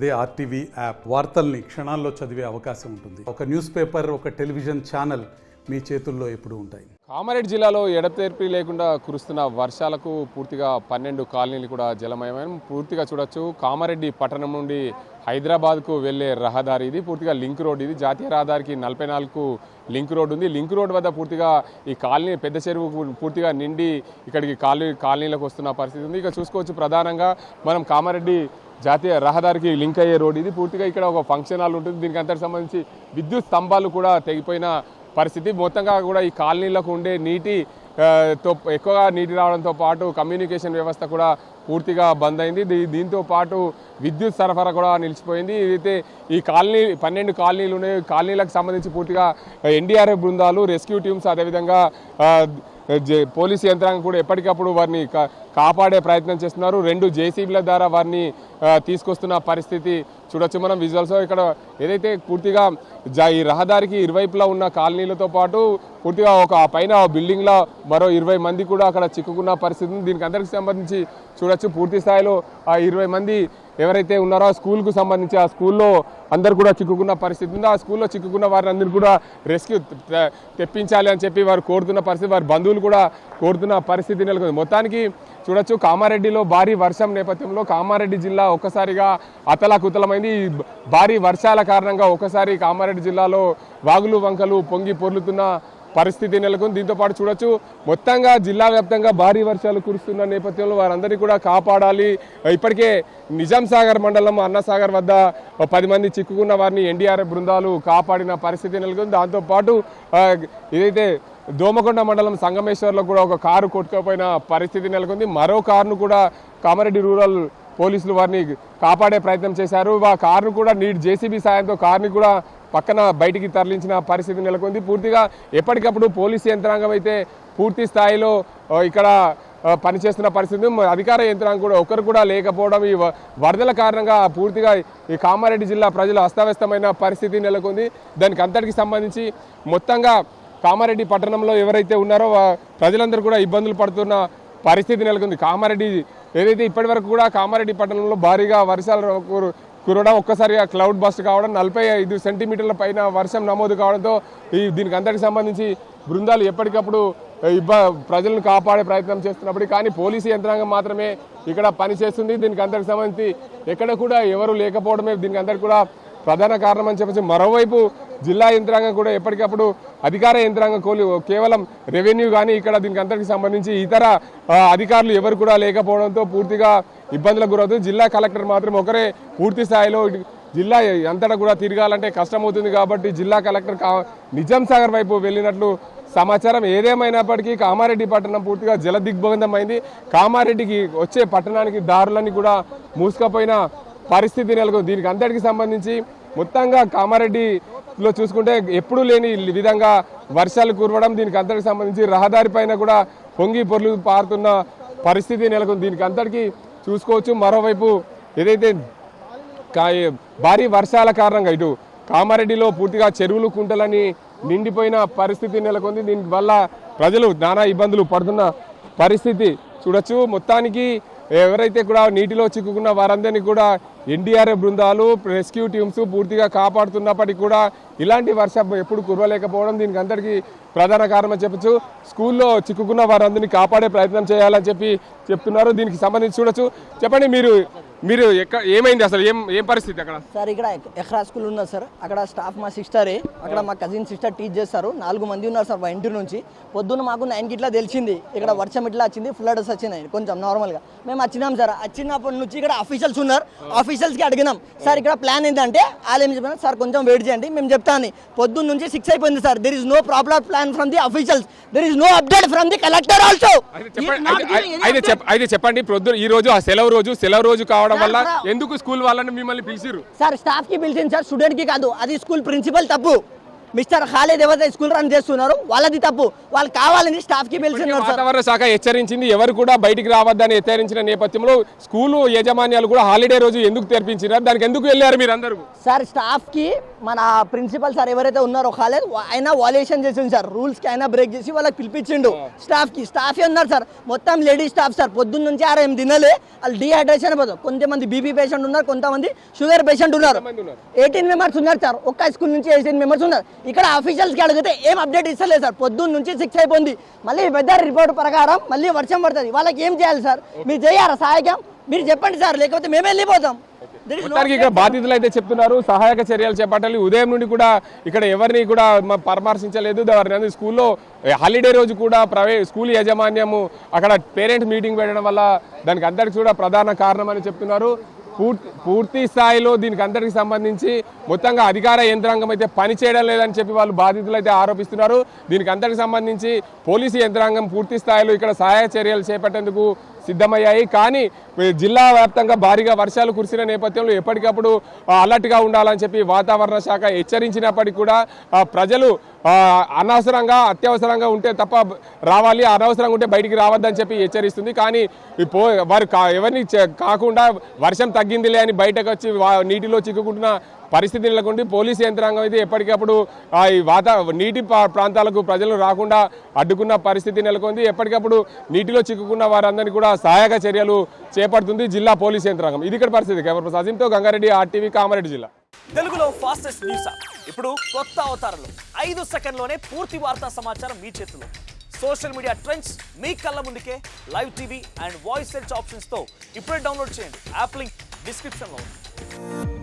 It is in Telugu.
అదే ఆర్టీవీ యాప్ వార్తల్ని క్షణాల్లో చదివే అవకాశం ఉంటుంది. ఒక న్యూస్ పేపర్, ఒక టెలివిజన్ ఛానల్ మీ చేతుల్లో ఎప్పుడూ ఉంటాయి. కామారెడ్డి జిల్లాలో ఎడతెరిపి లేకుండా కురుస్తున్న వర్షాలకు పూర్తిగా 12 కాలనీలు కూడా జలమయమైన పూర్తిగా చూడొచ్చు. కామారెడ్డి పట్టణం నుండి హైదరాబాద్కు వెళ్లే రహదారి ఇది. పూర్తిగా లింక్ రోడ్ ఇది. జాతీయ రహదారికి 44కు లింక్ రోడ్ ఉంది. లింక్ రోడ్ వద్ద పూర్తిగా ఈ కాలనీ పెద్ద చెరువు పూర్తిగా నిండి ఇక్కడికి కాలనీలకు వస్తున్న పరిస్థితి ఉంది. ఇక చూసుకోవచ్చు, ప్రధానంగా మనం కామారెడ్డి జాతీయ రహదారికి లింక్ అయ్యే రోడ్ ఇది. పూర్తిగా ఇక్కడ ఒక ఫంక్షన్ హాల్ ఉంటుంది. దీనికి అంతకు సంబంధించి విద్యుత్ స్తంభాలు కూడా తెగిపోయిన పరిస్థితి. మొత్తంగా కూడా ఈ కాలనీలకు ఉండే ఎక్కువగా నీటి రావడంతో పాటు కమ్యూనికేషన్ వ్యవస్థ కూడా పూర్తిగా బంద్ అయింది. దీంతో పాటు విద్యుత్ సరఫరా కూడా నిలిచిపోయింది. ఇదైతే ఈ 12 కాలనీలు ఉన్నాయి. కాలనీలకు సంబంధించి పూర్తిగా ఎన్డీఆర్ఎఫ్ బృందాలు, రెస్క్యూ టీమ్స్, అదేవిధంగా పోలీసు యంత్రాంగం కూడా ఎప్పటికప్పుడు వారిని కాపాడే ప్రయత్నం చేస్తున్నారు. 2 జేసీబీల ద్వారా వారిని తీసుకొస్తున్న పరిస్థితి చూడొచ్చు మనం విజువల్స్. ఇక్కడ ఏదైతే పూర్తిగా ఈ రహదారికి ఇరువైపులా ఉన్న కాలనీలతో పాటు పూర్తిగా ఒక పైన బిల్డింగ్లో మరో 20 మంది కూడా అక్కడ చిక్కుకున్న పరిస్థితి ఉంది. దీనికి అందరికి సంబంధించి చూడొచ్చు, పూర్తి స్థాయిలో ఆ 20 మంది ఎవరైతే ఉన్నారో ఆ స్కూల్కు సంబంధించి ఆ స్కూల్లో అందరు కూడా చిక్కుకున్న పరిస్థితి ఉంది. ఆ స్కూల్లో చిక్కుకున్న వారిని అందరూ కూడా రెస్క్యూ తెప్పించాలి అని చెప్పి వారు కోరుతున్న పరిస్థితి, వారి బంధువులు కూడా కోరుతున్న పరిస్థితి నెలకొంది. మొత్తానికి చూడొచ్చు, కామారెడ్డిలో భారీ వర్షం నేపథ్యంలో కామారెడ్డి జిల్లా ఒక్కసారిగా అతలాకుతలమైంది. భారీ వర్షాల కారణంగా ఒక్కసారి కామారెడ్డి జిల్లాలో వాగులు వంకలు పొంగి పొర్లుతున్న పరిస్థితి నెలకొంది. దీంతో పాటు చూడొచ్చు, మొత్తంగా జిల్లా వ్యాప్తంగా భారీ వర్షాలు కురుస్తున్న నేపథ్యంలో వారందరినీ కూడా కాపాడాలి. ఇప్పటికే నిజాం సాగర్ మండలం అన్నసాగర్ వద్ద 10 మంది చిక్కుకున్న వారిని ఎన్డీఆర్ఎఫ్ బృందాలు కాపాడిన పరిస్థితి నెలకొంది. దాంతోపాటు ఏదైతే దోమకొండ మండలం సంగమేశ్వర్లో కూడా ఒక కారు కొట్టుకుపోయిన పరిస్థితి నెలకొంది. మరో కారును కూడా కామారెడ్డి రూరల్ పోలీసులు వారిని కాపాడే ప్రయత్నం చేశారు. ఆ కారును కూడా జేసీబీ సాయంతో కారుని కూడా పక్కన బయటికి తరలించిన పరిస్థితి నెలకొంది. పూర్తిగా ఎప్పటికప్పుడు పోలీసు యంత్రాంగం అయితే పూర్తి స్థాయిలో ఇక్కడ పనిచేస్తున్న పరిస్థితి. అధికార యంత్రాంగం కూడా ఒకరు కూడా లేకపోవడం, ఈ వరదల కారణంగా పూర్తిగా ఈ కామారెడ్డి జిల్లా ప్రజలు అస్తవ్యస్తమైన పరిస్థితి నెలకొంది. దానికి అంతటికి సంబంధించి మొత్తంగా కామారెడ్డి పట్టణంలో ఎవరైతే ఉన్నారో ప్రజలందరూ కూడా ఇబ్బందులు పడుతున్న పరిస్థితి నెలకొంది. కామారెడ్డి ఏదైతే ఇప్పటి వరకు కూడా కామారెడ్డి పట్టణంలో భారీగా వర్షాలు కురవడం, ఒక్కసారిగా క్లౌడ్ బస్ట్ కావడం, 45 సెంటీమీటర్ల పైన వర్షం నమోదు కావడంతో దీనికి అంతటికి సంబంధించి బృందాలు ఎప్పటికప్పుడు ప్రజలను కాపాడే ప్రయత్నం చేస్తున్నప్పుడు కానీ పోలీసు యంత్రాంగం మాత్రమే ఇక్కడ పనిచేస్తుంది. దీనికి అంతటికి సంబంధించి ఎక్కడ కూడా ఎవరు లేకపోవడమే దీనికి అందరికీ కూడా ప్రధాన కారణం అని చెప్పచ్చు. మరోవైపు జిల్లా యంత్రాంగం కూడా ఎప్పటికప్పుడు అధికార యంత్రాంగం కేవలం రెవెన్యూ కానీ ఇక్కడ దీనికి అందరికి సంబంధించి ఇతర అధికారులు ఎవరు కూడా లేకపోవడంతో పూర్తిగా ఇబ్బందులకు గురవుతుంది. జిల్లా కలెక్టర్ మాత్రం ఒకరే పూర్తి స్థాయిలో జిల్లా అంతటా కూడా తిరగాలంటే కష్టమవుతుంది. కాబట్టి జిల్లా కలెక్టర్ నిజాం సాగర్ వైపు వెళ్ళినట్లు సమాచారం. ఏదేమైనప్పటికీ కామారెడ్డి పట్టణం పూర్తిగా జల దిగ్బంధమైంది. కామారెడ్డికి వచ్చే పట్టణానికి దారులన్నీ కూడా మూసుకుపోయిన పరిస్థితి నెలకొంది. దీనికి అంతటికి సంబంధించి మొత్తంగా కామారెడ్డిలో చూసుకుంటే ఎప్పుడూ లేని విధంగా వర్షాలు కురవడం, దీనికి అంతటికి సంబంధించి రహదారి పైన కూడా పొంగి పొర్లు పారుతున్న పరిస్థితి నెలకొంది. దీనికి అంతటికి చూసుకోవచ్చు. మరోవైపు ఏదైతే భారీ వర్షాల కారణంగా ఇటు కామారెడ్డిలో పూర్తిగా చెరువులు కుంటలని నిండిపోయిన పరిస్థితి నెలకొంది. దీనివల్ల ప్రజలు నానా ఇబ్బందులు పడుతున్న పరిస్థితి చూడొచ్చు. మొత్తానికి ఎవరైతే కూడా నీటిలో చిక్కుకున్న వారందరినీ కూడా ఎన్డీఆర్ఎఫ్ బృందాలు, రెస్క్యూ టీమ్స్ పూర్తిగా కాపాడుతున్నప్పటికీ కూడా ఇలాంటి వర్షం ఎప్పుడు కురవలేకపోవడం దీనికి అందరికీ ప్రధాన కారణం చెప్పచ్చు. స్కూల్లో చిక్కుకున్న వారందరినీ కాపాడే ప్రయత్నం చేయాలని చెప్తున్నారు. దీనికి సంబంధించి చూడొచ్చు. చెప్పండి, మీరు ఏమైంది అసలు, ఏం పరిస్థితి అక్కడ? సార్, ఇక్కడ ఎఖ్రా స్కూల్ ఉన్నది సార్. అక్కడ స్టాఫ్ మా సిస్టరే, అక్కడ మా కజిన్ సిస్టర్ టీచ్ చేస్తారు. 4 మంది ఉన్నారు సార్ మా ఇంటి నుంచి. పొద్దున్న మాకు 9కి ఇట్లా తెలిసింది ఇక్కడ వర్షం ఇట్లా వచ్చింది, ఫ్లడ్స్ వచ్చినాయి కొంచెం నార్మల్గా. మేము వచ్చినాం సార్. వచ్చినప్పటి నుంచి ఇక్కడ ఆఫీషియల్స్ ఉన్నారు. ఆఫీషియల్స్కి అడిగినాం, సార్ ఇక్కడ ప్లాన్ ఏంటంటే వాళ్ళు ఏం చెప్పినారు, సార్ కొంచెం వెయిట్ చేయండి మేము చెప్తాను. పొద్దున్న నుంచి 6 అయిపోయింది sir. There is no proper plan from the officials, there is no update from the collector also. అయితే చెప్పండి, ఈ రోజు ఆ సెలవు రోజు కావడం వల్ల ఎందుకు స్కూల్ వాళ్ళని మిమ్మల్ని పిలిచిరు? సార్, స్టాఫ్ కి పిలిచింది సార్, స్టూడెంట్ కి కాదు. అది స్కూల్ ప్రిన్సిపల్ తప్పు. మిస్టర్ ఖాళీద్ ఎవరైతే స్కూల్ రన్ చేస్తున్నారు వాళ్ళది తప్పు. వాళ్ళు కావాలని స్టాఫ్ కి పిలిచినారు. వాతావరణ శాఖ హెచ్చరించింది, ఎవరు కూడా బయటికి రావద్దని హెచ్చరించిన నేపథ్యంలో స్కూల్ యాజమాన్యాలు కూడా హాలిడే రోజు ఎందుకు తెరిపించినారు? దానికి ఎందుకు వెళ్ళారు మీరు అందరూ? సార్, స్టాఫ్ కి మన ప్రిన్సిపల్ సార్ ఎవరైతే ఉన్నారో కాలేజ్ ఆయన వాల్యుయేషన్ చేసిండు సార్, రూల్స్కి ఆయన బ్రేక్ చేసి వాళ్ళకి పిలిపించిండు. స్టాఫే ఉన్నారు సార్, మొత్తం లేడీ స్టాఫ్ సార్. పొద్దున్న నుంచి 6 తినలే, వాళ్ళు డీహైడ్రేషన్ అయిపోతారు. కొంతమంది బీపీ పేషెంట్ ఉన్నారు, కొంతమంది షుగర్ పేషెంట్ ఉన్నారు. 18 మెంబర్స్ ఉన్నారు సార్, ఒక్క స్కూల్ నుంచి 18 మెంబర్స్ ఉన్నారు. ఇక్కడ ఆఫీషియల్స్కి అడిగితే ఏం అప్డేట్ ఇస్తలేదు సార్. పొద్దున్న నుంచి 6 అయిపోయింది, మళ్ళీ వెదర్ రిపోర్ట్ ప్రకారం మళ్ళీ వర్షం పడుతుంది. వాళ్ళకి ఏం చేయాలి సార్? మీరు చేయారా సహాయకం? మీరు చెప్పండి సార్, లేకపోతే మేమే వెళ్ళిపోతాం. మొత్తానికి ఇక్కడ బాధితులు అయితే చెప్తున్నారు సహాయక చర్యలు చేపట్టాలి. ఉదయం నుండి కూడా ఇక్కడ ఎవరిని కూడా పరామర్శించలేదు. స్కూల్లో హాలిడే రోజు కూడా స్కూల్ యాజమాన్యము అక్కడ పేరెంట్స్ మీటింగ్ పెట్టడం వల్ల దానికి అందరికీ కూడా ప్రధాన కారణం అని చెప్తున్నారు. పూర్తి స్థాయిలో దీనికి అందరికి సంబంధించి మొత్తంగా అధికార యంత్రాంగం అయితే పనిచేయడం లేదని చెప్పి వాళ్ళు బాధితులు అయితే ఆరోపిస్తున్నారు. దీనికి అందరికి సంబంధించి పోలీసు యంత్రాంగం పూర్తి స్థాయిలో ఇక్కడ సహాయ చర్యలు చేపట్టేందుకు సిద్ధమయ్యాయి. కానీ జిల్లా వ్యాప్తంగా భారీగా వర్షాలు కురిసిన నేపథ్యంలో ఎప్పటికప్పుడు అలర్ట్గా ఉండాలని చెప్పి వాతావరణ శాఖ హెచ్చరించినప్పటికీ కూడా ప్రజలు అనవసరంగా అత్యవసరంగా ఉంటే తప్ప రావాలి, అనవసరంగా ఉంటే బయటికి రావద్దని చెప్పి హెచ్చరిస్తుంది. కానీ వారు ఎవరిని కాకుండా వర్షం తగ్గిందిలే అని బయటకు వచ్చి నీటిలో చిక్కుకుంటున్న పరిస్థితి నెలకొంది. పోలీసు యంత్రాంగం అయితే ఎప్పటికప్పుడు ఈ నీటి ప్రాంతాలకు ప్రజలు రాకుండా అడ్డుకున్న పరిస్థితి నెలకొంది. ఎప్పటికప్పుడు నీటిలో చిక్కుకున్న వారందరినీ కూడా సహాయక చర్యలు చేపడుతుంది జిల్లా పోలీసు యంత్రాంగం. ఇది ఇక్కడ పరిస్థితి. కెమెరా అజీంతో గంగారెడ్డి, RTV, కామారెడ్డి జిల్లా. తెలుగులో ఫాస్టెస్ట్ న్యూస్ ఇప్పుడు కొత్త అవతారంలో 5 సెకండ్లోనే పూర్తి వార్తా సమాచారం మీ చేతిలో. సోషల్ మీడియా ట్రెండ్స్ మీ కళ్ళ ముందుకే live TV and voice search ఆప్షన్స్తో ఇప్పుడే డౌన్లోడ్ చేయండి. యాప్ లింక్ డిస్క్రిప్షన్లో ఉంది.